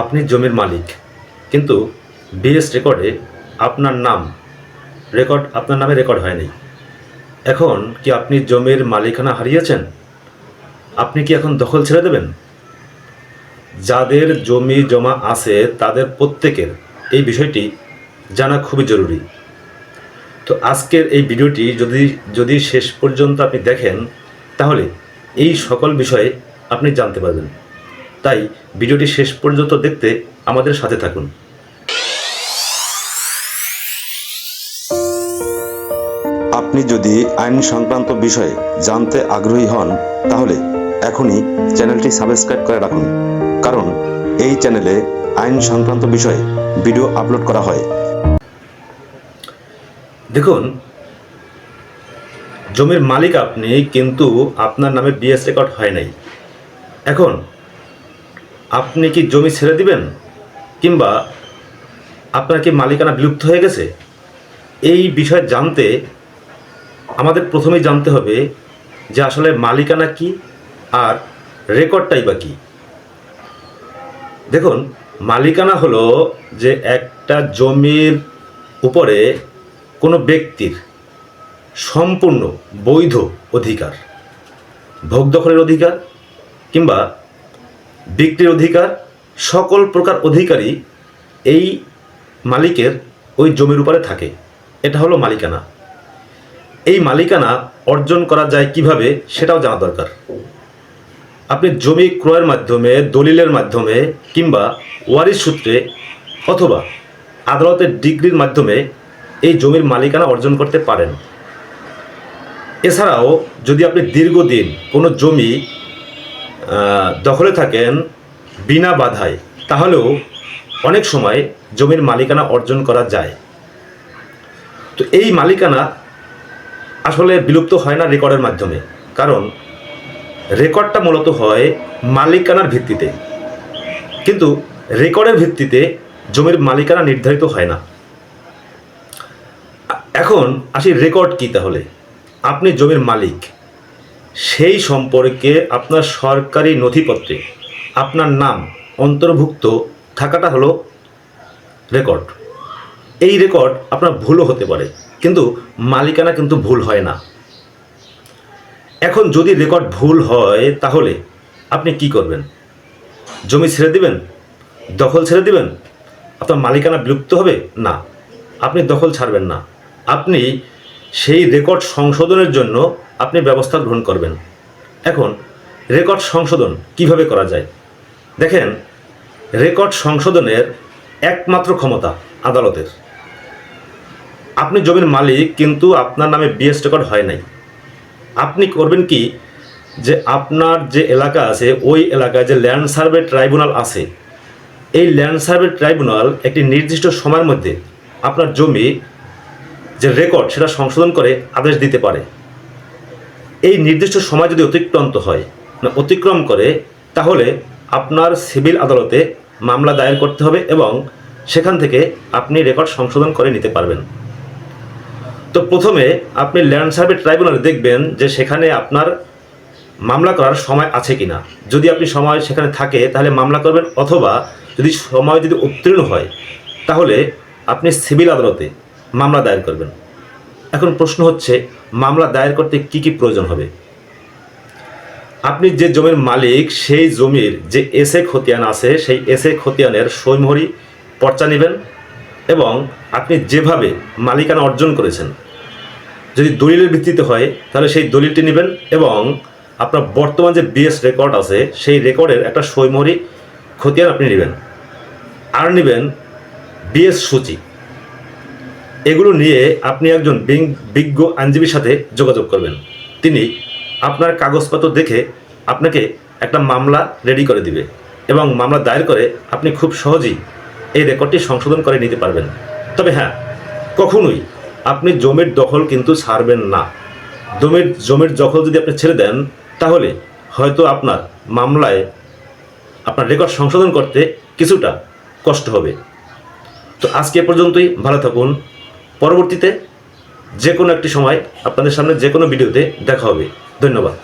আপনি জমির মালিক, কিন্তু বিএস রেকর্ডে আপনার নামে রেকর্ড হয়নি। এখন কি আপনি জমির মালিকানা হারিয়েছেন? আপনি কি এখন দখল ছেড়ে দেবেন? যাদের জমি জমা আছে তাদের প্রত্যেকের এই বিষয়টি জানা খুবই জরুরি। তো আজকের এই ভিডিওটি যদি শেষ পর্যন্ত আপনি দেখেন, তাহলে এই সকল বিষয়ে আপনি জানতে পারবেন। তাই ভিডিওটি শেষ পর্যন্ত দেখতে আমাদের সাথে থাকুন। আপনি যদি আইন সংক্রান্ত বিষয়ে জানতে আগ্রহী হন, তাহলে এখনই চ্যানেলটি সাবস্ক্রাইব করে রাখুন, কারণ এই চ্যানেলে আইন সংক্রান্ত বিষয়ে ভিডিও আপলোড করা হয়। দেখুন, জমির মালিক আপনি, কিন্তু আপনার নামে বিএস রেকর্ড হয় নাই। এখন আপনি কি জমি ছেড়ে দিবেন, কিংবা আপনার কি মালিকানা বিলুপ্ত হয়ে গেছে? এই বিষয় জানতে আমাদের প্রথমেই জানতে হবে যে আসলে মালিকানা কি আর রেকর্ডটাই বা কী। দেখুন, মালিকানা হলো যে একটা জমির উপরে কোনো ব্যক্তির সম্পূর্ণ বৈধ অধিকার, ভোগ দখলের অধিকার কিংবা বিক্রির অধিকার, সকল প্রকার অধিকারই এই মালিকের ওই জমির উপরে থাকে। এটা হলো মালিকানা। এই মালিকানা অর্জন করা যায় কিভাবে সেটাও জানা দরকার। আপনি জমি ক্রয়ের মাধ্যমে, দলিলের মাধ্যমে কিংবা ওয়ারিশ সূত্রে অথবা আদালতের ডিগ্রির মাধ্যমে এই জমির মালিকানা অর্জন করতে পারেন। এছাড়াও যদি আপনি দীর্ঘদিন কোনো জমি দখলে থাকেন বিনা বাধায়, তাহলেও অনেক সময় জমির মালিকানা অর্জন করা যায়। তো এই মালিকানা আসলে বিলুপ্ত হয় না রেকর্ডের মাধ্যমে, কারণ রেকর্ডটা মূলত হয় মালিকানার ভিত্তিতে, কিন্তু রেকর্ডের ভিত্তিতে জমির মালিকানা নির্ধারিত হয় না। এখন আসি রেকর্ড কি। তাহলে আপনি জমির মালিক, সেই সম্পর্কে আপনার সরকারি নথিপত্রে আপনার নাম অন্তর্ভুক্ত থাকাটা হলো রেকর্ড। এই রেকর্ড আপনার ভুলও হতে পারে, কিন্তু মালিকানা কিন্তু ভুল হয় না। এখন যদি রেকর্ড ভুল হয়, তাহলে আপনি কি করবেন? জমি ছেড়ে দিবেন? দখল ছেড়ে দিবেন? আপনার মালিকানা বিলুপ্ত হবে? না, আপনি দখল ছাড়বেন না। আপনি সেই রেকর্ড সংশোধনের জন্য আপনি ব্যবস্থা গ্রহণ করবেন। এখন রেকর্ড সংশোধন কিভাবে করা যায়? দেখেন, রেকর্ড সংশোধনের একমাত্র ক্ষমতা আদালতের। আপনি জমির মালিক, কিন্তু আপনার নামে বিএস রেকর্ড হয় নাই। আপনি করবেন কি, যে আপনার যে এলাকা আছে ওই এলাকায় যে ল্যান্ড সার্ভে ট্রাইব্যুনাল আছে, এই ল্যান্ড সার্ভে ট্রাইব্যুনাল একটি নির্দিষ্ট সময়ের মধ্যে আপনার জমি যে রেকর্ড সেটা সংশোধন করে আদেশ দিতে পারে। এই নির্দিষ্ট সময় যদি অতিক্রম করে, তাহলে আপনার সিভিল আদালতে মামলা দায়ের করতে হবে এবং সেখান থেকে আপনি রেকর্ড সংশোধন করে নিতে পারবেন। তো প্রথমে আপনি ল্যান্ড সার্ভে ট্রাইব্যুনালে দেখবেন যে সেখানে আপনার মামলা করার সময় আছে কিনা। যদি আপনি সময় সেখানে থাকে তাহলে মামলা করবেন, অথবা সময় যদি উত্তীর্ণ হয় তাহলে আপনি সিভিল আদালতে মামলা দায়ের করবেন। এখন প্রশ্ন হচ্ছে, মামলা দায়ের করতে কি কি প্রয়োজন হবে? আপনি যে জমির মালিক, সেই জমির যে এসে খতিয়ান আছে, সেই এসে খতিয়ানের সইমোহরি পর্চা নেবেন, এবং আপনি যেভাবে মালিকানা অর্জন করেছেন, যদি দলিলের ভিত্তিতে হয় তাহলে সেই দলিলটি নেবেন, এবং আপনার বর্তমান যে বিএস রেকর্ড আছে সেই রেকর্ডের একটা সইমোহরি খতিয়ান আপনি নেবেন, আর নেবেন বিএস সূচি। এগুলো নিয়ে আপনি একজন বিজ্ঞ আইনজীবীর সাথে যোগাযোগ করবেন। তিনি আপনার কাগজপত্র দেখে আপনাকে একটা মামলা রেডি করে দিবে, এবং মামলা দায়ের করে আপনি খুব সহজেই এই রেকর্ডটি সংশোধন করে নিতে পারবেন। তবে হ্যাঁ, কখনোই আপনি জমির দখল কিন্তু ছাড়বেন না। জমির দখল যদি আপনি ছেড়ে দেন, তাহলে হয়তো আপনার মামলায় আপনার রেকর্ড সংশোধন করতে কিছুটা কষ্ট হবে। তো আজকে এ পর্যন্তই। ভালো থাকুন। পরবর্তীতে যে কোনো একটি সময় আপনাদের সামনে যে কোনো ভিডিওতে দেখা হবে। ধন্যবাদ।